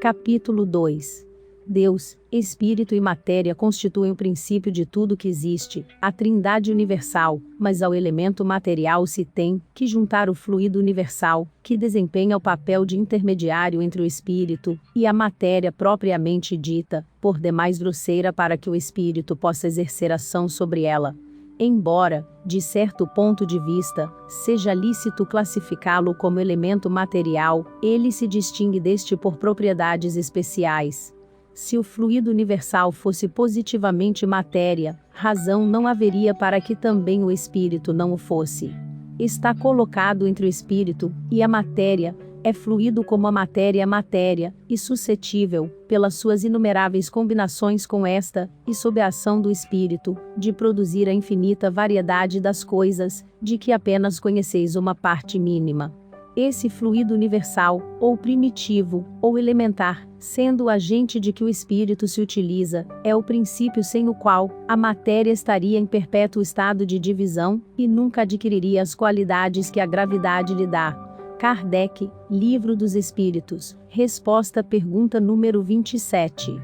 Capítulo 2. Deus, Espírito e matéria constituem o princípio de tudo que existe, a Trindade universal, mas ao elemento material se tem que juntar o fluido universal, que desempenha o papel de intermediário entre o Espírito e a matéria propriamente dita, por demais grosseira para que o Espírito possa exercer ação sobre ela. Embora, de certo ponto de vista, seja lícito classificá-lo como elemento material, ele se distingue deste por propriedades especiais. Se o fluido universal fosse positivamente matéria, razão não haveria para que também o espírito não o fosse. Está colocado entre o espírito e a matéria, é fluido como a matéria é matéria, e suscetível, pelas suas inumeráveis combinações com esta, e sob a ação do espírito, de produzir a infinita variedade das coisas, de que apenas conheceis uma parte mínima. Esse fluido universal, ou primitivo, ou elementar, sendo o agente de que o espírito se utiliza, é o princípio sem o qual a matéria estaria em perpétuo estado de divisão, e nunca adquiriria as qualidades que a gravidade lhe dá. Kardec, Livro dos Espíritos, resposta à pergunta número 27.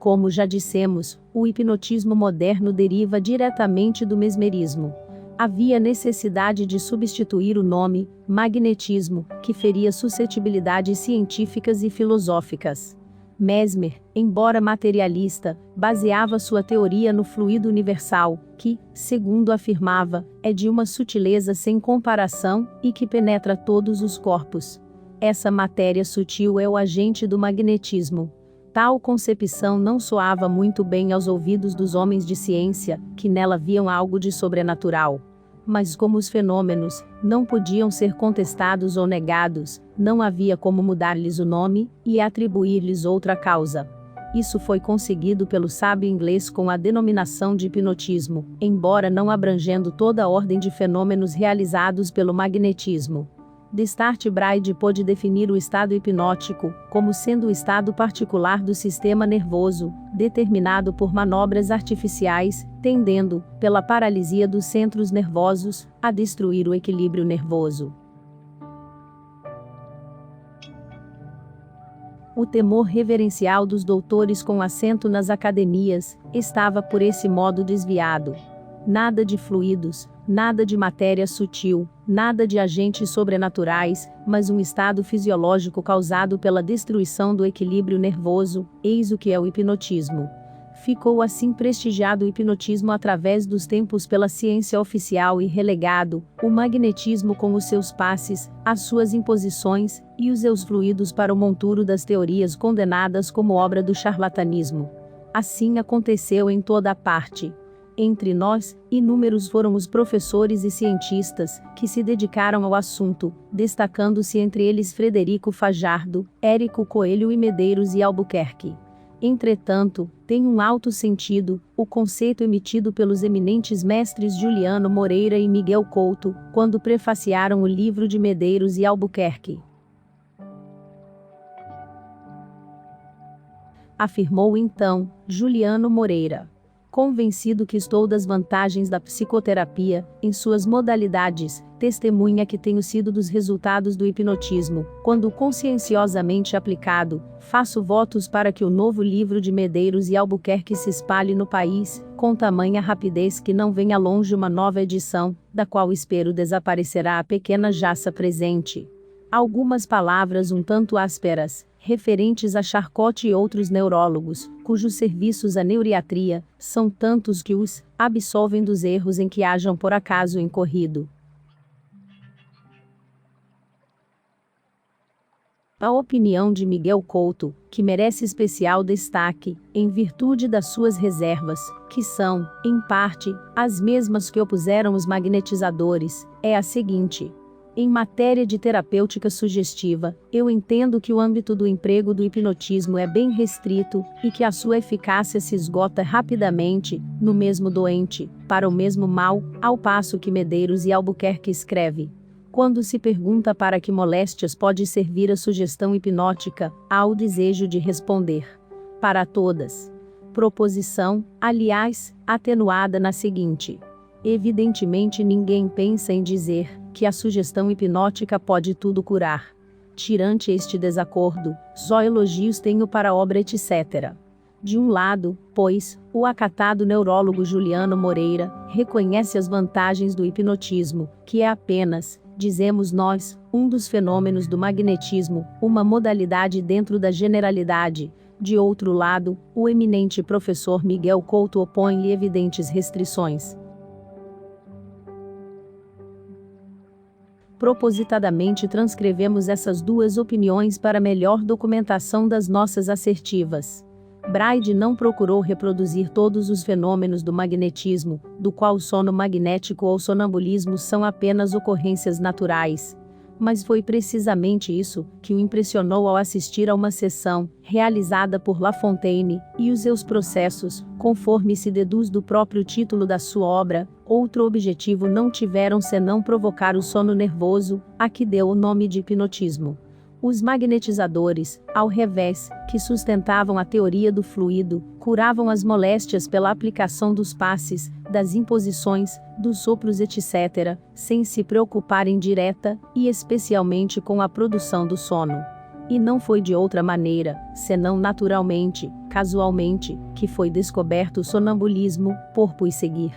Como já dissemos, o hipnotismo moderno deriva diretamente do mesmerismo. Havia necessidade de substituir o nome, magnetismo, que feria suscetibilidades científicas e filosóficas. Mesmer, embora materialista, baseava sua teoria no fluido universal, que, segundo afirmava, é de uma sutileza sem comparação e que penetra todos os corpos. Essa matéria sutil é o agente do magnetismo. Tal concepção não soava muito bem aos ouvidos dos homens de ciência, que nela viam algo de sobrenatural. Mas como os fenômenos não podiam ser contestados ou negados, não havia como mudar-lhes o nome e atribuir-lhes outra causa. Isso foi conseguido pelo sábio inglês com a denominação de hipnotismo, embora não abrangendo toda a ordem de fenômenos realizados pelo magnetismo. Destart Braide pôde definir o estado hipnótico como sendo o estado particular do sistema nervoso, determinado por manobras artificiais, tendendo, pela paralisia dos centros nervosos, a destruir o equilíbrio nervoso. O temor reverencial dos doutores com assento nas academias estava por esse modo desviado. Nada de fluidos, nada de matéria sutil, nada de agentes sobrenaturais, mas um estado fisiológico causado pela destruição do equilíbrio nervoso, eis o que é o hipnotismo. Ficou assim prestigiado o hipnotismo através dos tempos pela ciência oficial e relegado, o magnetismo com os seus passes, as suas imposições, e os seus fluidos para o monturo das teorias condenadas como obra do charlatanismo. Assim aconteceu em toda a parte. Entre nós, inúmeros foram os professores e cientistas que se dedicaram ao assunto, destacando-se entre eles Frederico Fajardo, Érico Coelho e Medeiros e Albuquerque. Entretanto, tem um alto sentido o conceito emitido pelos eminentes mestres Juliano Moreira e Miguel Couto, quando prefaciaram o livro de Medeiros e Albuquerque. Afirmou então Juliano Moreira: convencido que estou das vantagens da psicoterapia, em suas modalidades, testemunha que tenho sido dos resultados do hipnotismo, quando conscienciosamente aplicado, faço votos para que o novo livro de Medeiros e Albuquerque se espalhe no país, com tamanha rapidez que não venha longe uma nova edição, da qual espero desaparecerá a pequena jaça presente. Algumas palavras um tanto ásperas, referentes a Charcot e outros neurólogos, cujos serviços à neuriatria são tantos que os absolvem dos erros em que hajam por acaso incorrido. A opinião de Miguel Couto, que merece especial destaque, em virtude das suas reservas, que são, em parte, as mesmas que opuseram os magnetizadores, é a seguinte. Em matéria de terapêutica sugestiva, eu entendo que o âmbito do emprego do hipnotismo é bem restrito, e que a sua eficácia se esgota rapidamente, no mesmo doente, para o mesmo mal, ao passo que Medeiros e Albuquerque escreve. Quando se pergunta para que moléstias pode servir a sugestão hipnótica, há o desejo de responder: para todas. Proposição, aliás, atenuada na seguinte: evidentemente ninguém pensa em dizer que a sugestão hipnótica pode tudo curar. Tirante este desacordo, só elogios tenho para a obra etc. De um lado, pois, o acatado neurólogo Juliano Moreira reconhece as vantagens do hipnotismo, que é apenas, dizemos nós, um dos fenômenos do magnetismo, uma modalidade dentro da generalidade. De outro lado, o eminente professor Miguel Couto opõe-lhe evidentes restrições. Propositadamente transcrevemos essas duas opiniões para melhor documentação das nossas assertivas. Braide não procurou reproduzir todos os fenômenos do magnetismo, do qual o sono magnético ou sonambulismo são apenas ocorrências naturais. Mas foi precisamente isso que o impressionou ao assistir a uma sessão, realizada por La Fontaine, e os seus processos, conforme se deduz do próprio título da sua obra, outro objetivo não tiveram senão provocar o sono nervoso, a que deu o nome de hipnotismo. Os magnetizadores, ao revés, que sustentavam a teoria do fluido, curavam as moléstias pela aplicação dos passes, das imposições, dos sopros etc., sem se preocuparem direta e especialmente com a produção do sono. E não foi de outra maneira, senão naturalmente, casualmente, que foi descoberto o sonambulismo, por seguir.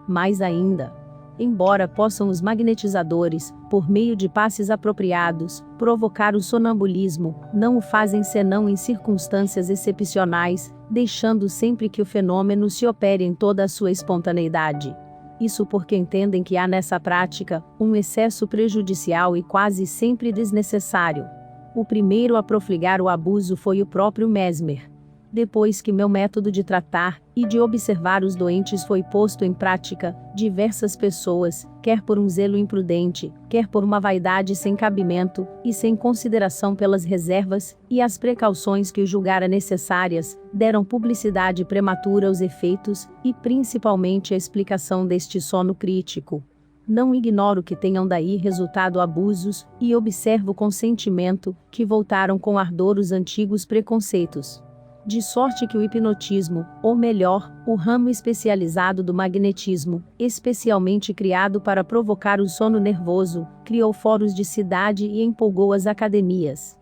Mais ainda, embora possam os magnetizadores, por meio de passes apropriados, provocar o sonambulismo, não o fazem senão em circunstâncias excepcionais, deixando sempre que o fenômeno se opere em toda a sua espontaneidade. Isso porque entendem que há nessa prática um excesso prejudicial e quase sempre desnecessário. O primeiro a profligar o abuso foi o próprio Mesmer. Depois que meu método de tratar e de observar os doentes foi posto em prática, diversas pessoas, quer por um zelo imprudente, quer por uma vaidade sem cabimento, e sem consideração pelas reservas e as precauções que o julgara necessárias, deram publicidade prematura aos efeitos, e principalmente à explicação deste sono crítico. Não ignoro que tenham daí resultado abusos, e observo com sentimento, que voltaram com ardor os antigos preconceitos. De sorte que o hipnotismo, ou melhor, o ramo especializado do magnetismo, especialmente criado para provocar o sono nervoso, criou fóruns de cidade e empolgou as academias.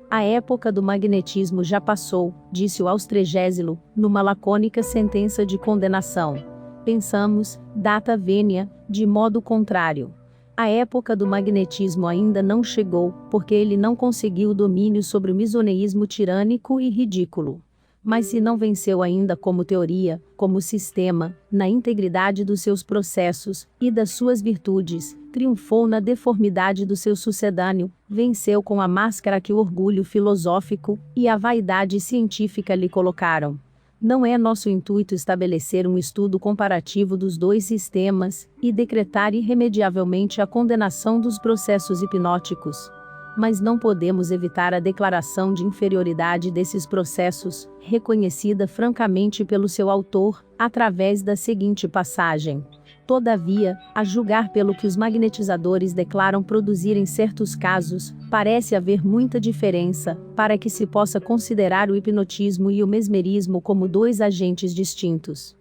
A época do magnetismo já passou, disse o Austrégésilo, numa lacônica sentença de condenação. Pensamos, data vênia, de modo contrário. A época do magnetismo ainda não chegou, porque ele não conseguiu o domínio sobre o misoneísmo tirânico e ridículo. Mas se não venceu ainda como teoria, como sistema, na integridade dos seus processos e das suas virtudes, triunfou na deformidade do seu sucedâneo, venceu com a máscara que o orgulho filosófico e a vaidade científica lhe colocaram. Não é nosso intuito estabelecer um estudo comparativo dos dois sistemas e decretar irremediavelmente a condenação dos processos hipnóticos. Mas não podemos evitar a declaração de inferioridade desses processos, reconhecida francamente pelo seu autor, através da seguinte passagem. Todavia, a julgar pelo que os magnetizadores declaram produzir em certos casos, parece haver muita diferença, para que se possa considerar o hipnotismo e o mesmerismo como dois agentes distintos.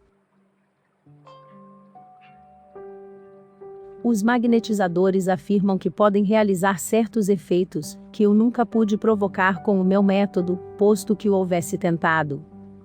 Os magnetizadores afirmam que podem realizar certos efeitos, que eu nunca pude provocar com o meu método, posto que o houvesse tentado.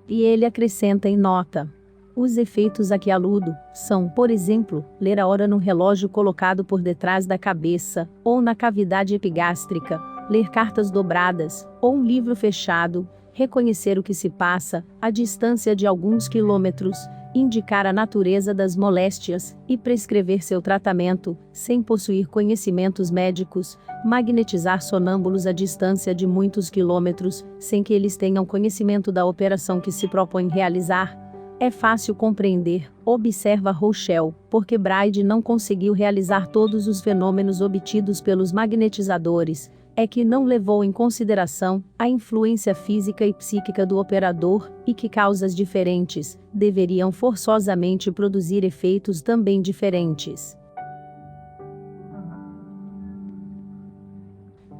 E ele acrescenta em nota. Os efeitos a que aludo são, por exemplo, ler a hora num relógio colocado por detrás da cabeça, ou na cavidade epigástrica, ler cartas dobradas, ou um livro fechado, reconhecer o que se passa, à distância de alguns quilômetros, indicar a natureza das moléstias, e prescrever seu tratamento, sem possuir conhecimentos médicos, magnetizar sonâmbulos à distância de muitos quilômetros, sem que eles tenham conhecimento da operação que se propõe realizar. É fácil compreender, observa Rochelle, porque Braide não conseguiu realizar todos os fenômenos obtidos pelos magnetizadores, é que não levou em consideração a influência física e psíquica do operador, e que causas diferentes deveriam forçosamente produzir efeitos também diferentes.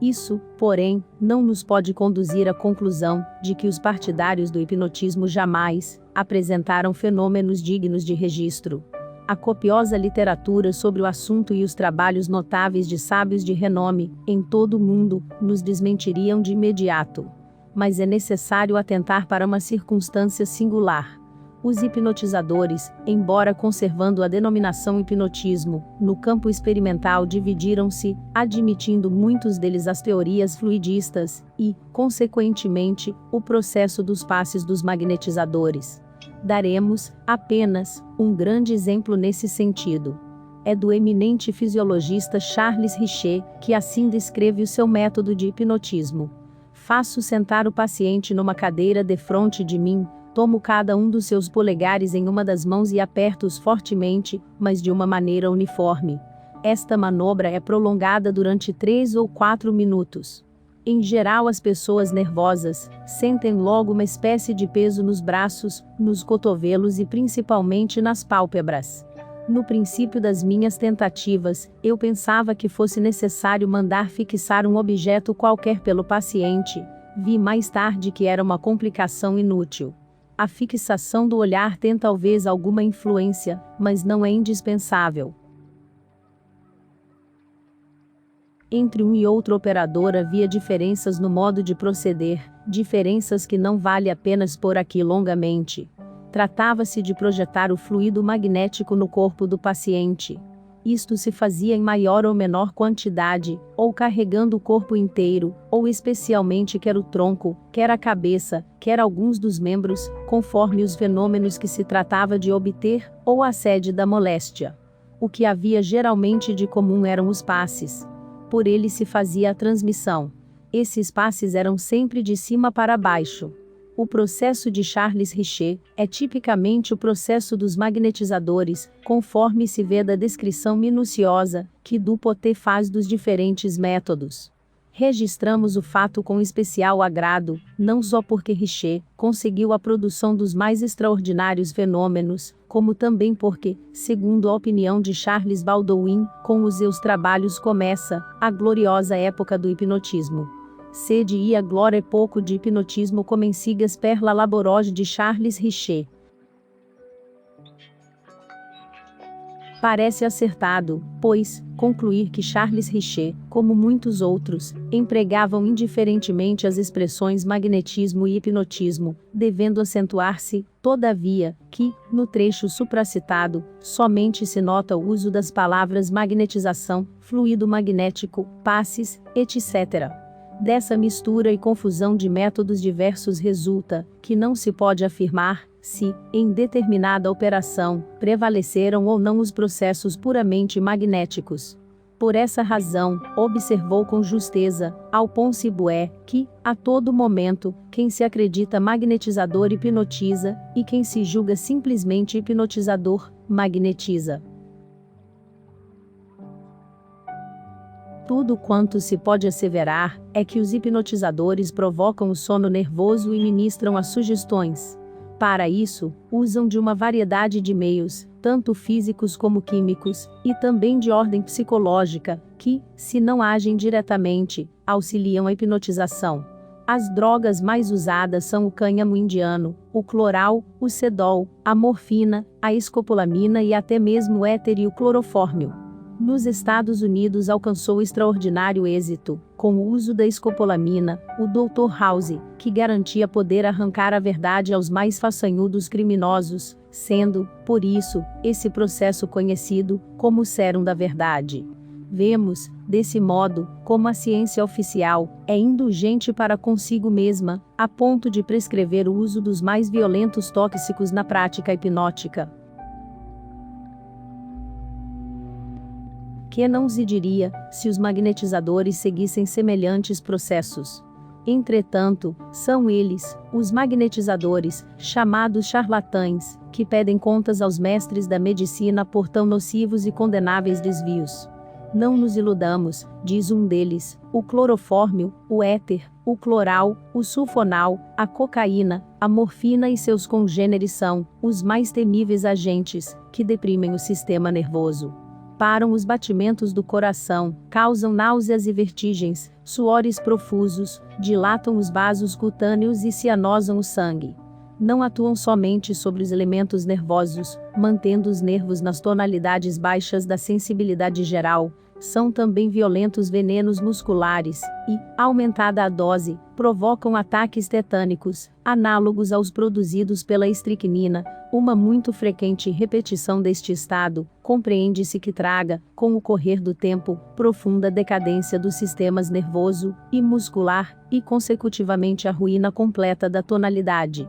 Isso, porém, não nos pode conduzir à conclusão de que os partidários do hipnotismo jamais apresentaram fenômenos dignos de registro. A copiosa literatura sobre o assunto e os trabalhos notáveis de sábios de renome, em todo o mundo, nos desmentiriam de imediato. Mas é necessário atentar para uma circunstância singular. Os hipnotizadores, embora conservando a denominação hipnotismo, no campo experimental dividiram-se, admitindo muitos deles as teorias fluidistas e, consequentemente, o processo dos passes dos magnetizadores. Daremos, apenas, um grande exemplo nesse sentido. É do eminente fisiologista Charles Richet, que assim descreve o seu método de hipnotismo. Faço sentar o paciente numa cadeira defronte de mim, tomo cada um dos seus polegares em uma das mãos e aperto-os fortemente, mas de uma maneira uniforme. Esta manobra é prolongada durante 3 ou 4 minutos. Em geral, as pessoas nervosas sentem logo uma espécie de peso nos braços, nos cotovelos e principalmente nas pálpebras. No princípio das minhas tentativas, eu pensava que fosse necessário mandar fixar um objeto qualquer pelo paciente. Vi mais tarde que era uma complicação inútil. A fixação do olhar tem talvez alguma influência, mas não é indispensável. Entre um e outro operador havia diferenças no modo de proceder, diferenças que não vale a pena expor aqui longamente. Tratava-se de projetar o fluido magnético no corpo do paciente. Isto se fazia em maior ou menor quantidade, ou carregando o corpo inteiro, ou especialmente quer o tronco, quer a cabeça, quer alguns dos membros, conforme os fenômenos que se tratava de obter, ou a sede da moléstia. O que havia geralmente de comum eram os passes. Por eles se fazia a transmissão. Esses passes eram sempre de cima para baixo. O processo de Charles Richet é tipicamente o processo dos magnetizadores, conforme se vê da descrição minuciosa que Dupotet faz dos diferentes métodos. Registramos o fato com especial agrado, não só porque Richet conseguiu a produção dos mais extraordinários fenômenos, como também porque, segundo a opinião de Charles Baldwin, com os seus trabalhos começa a gloriosa época do hipnotismo. Sede e a glória pouco de hipnotismo comencigas per la laboroge de Charles Richet. Parece acertado, pois, concluir que Charles Richet, como muitos outros, empregavam indiferentemente as expressões magnetismo e hipnotismo, devendo acentuar-se, todavia, que, no trecho supracitado, somente se nota o uso das palavras magnetização, fluido magnético, passes, etc. Dessa mistura e confusão de métodos diversos resulta que não se pode afirmar se, em determinada operação, prevaleceram ou não os processos puramente magnéticos. Por essa razão, observou com justeza Alphonse Bouet que, a todo momento, quem se acredita magnetizador hipnotiza, e quem se julga simplesmente hipnotizador, magnetiza. Tudo quanto se pode asseverar é que os hipnotizadores provocam o sono nervoso e ministram as sugestões. Para isso, usam de uma variedade de meios, tanto físicos como químicos, e também de ordem psicológica, que, se não agem diretamente, auxiliam a hipnotização. As drogas mais usadas são o cânhamo indiano, o cloral, o sedol, a morfina, a escopolamina e até mesmo o éter e o clorofórmio. Nos Estados Unidos alcançou extraordinário êxito, com o uso da escopolamina, o Dr. House, que garantia poder arrancar a verdade aos mais façanhudos criminosos, sendo, por isso, esse processo conhecido como o sérum da verdade. Vemos, desse modo, como a ciência oficial é indulgente para consigo mesma, a ponto de prescrever o uso dos mais violentos tóxicos na prática hipnótica. Que não se diria, se os magnetizadores seguissem semelhantes processos. Entretanto, são eles, os magnetizadores, chamados charlatães, que pedem contas aos mestres da medicina por tão nocivos e condenáveis desvios. Não nos iludamos, diz um deles, o clorofórmio, o éter, o cloral, o sulfonal, a cocaína, a morfina e seus congêneres são os mais temíveis agentes que deprimem o sistema nervoso. param os batimentos do coração, causam náuseas e vertigens, suores profusos, dilatam os vasos cutâneos e cianosam o sangue. Não atuam somente sobre os elementos nervosos, mantendo os nervos nas tonalidades baixas da sensibilidade geral, são também violentos venenos musculares, e, aumentada a dose, provocam ataques tetânicos, análogos aos produzidos pela estricnina. Uma muito frequente repetição deste estado, compreende-se que traga, com o correr do tempo, profunda decadência dos sistemas nervoso e muscular, e consecutivamente a ruína completa da tonalidade.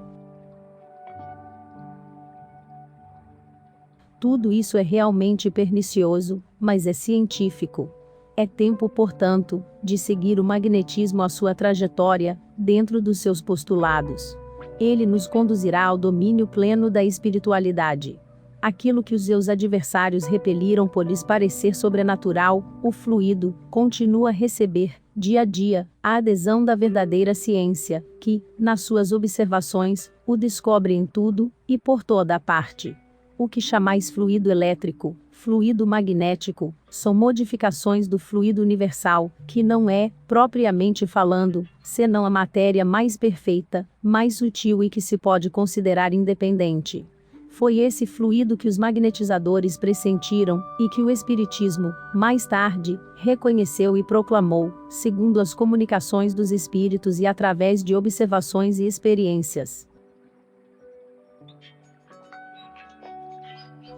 Tudo isso é realmente pernicioso, mas é científico. É tempo, portanto, de seguir o magnetismo à sua trajetória, dentro dos seus postulados. Ele nos conduzirá ao domínio pleno da espiritualidade. Aquilo que os seus adversários repeliram por lhes parecer sobrenatural, o fluido, continua a receber, dia a dia, a adesão da verdadeira ciência, que, nas suas observações, o descobre em tudo, e por toda a parte. O que chamais fluido elétrico, fluido magnético, são modificações do fluido universal, que não é, propriamente falando, senão a matéria mais perfeita, mais sutil e que se pode considerar independente. Foi esse fluido que os magnetizadores pressentiram, e que o Espiritismo, mais tarde, reconheceu e proclamou, segundo as comunicações dos espíritos e através de observações e experiências.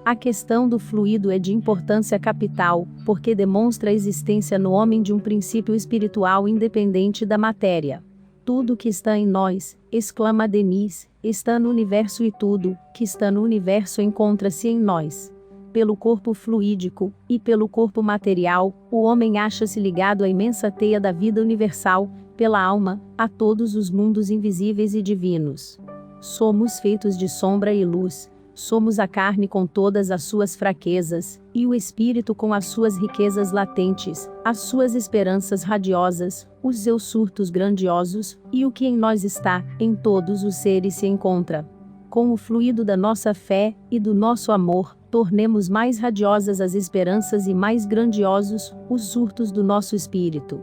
A questão do fluido é de importância capital, porque demonstra a existência no homem de um princípio espiritual independente da matéria. Tudo que está em nós, exclama Denis, está no universo e tudo que está no universo encontra-se em nós. Pelo corpo fluídico, e pelo corpo material, o homem acha-se ligado à imensa teia da vida universal, pela alma, a todos os mundos invisíveis e divinos. Somos feitos de sombra e luz. Somos a carne com todas as suas fraquezas, e o espírito com as suas riquezas latentes, as suas esperanças radiosas, os seus surtos grandiosos, e o que em nós está, em todos os seres se encontra. Com o fluido da nossa fé, e do nosso amor, tornemos mais radiosas as esperanças e mais grandiosos, os surtos do nosso espírito.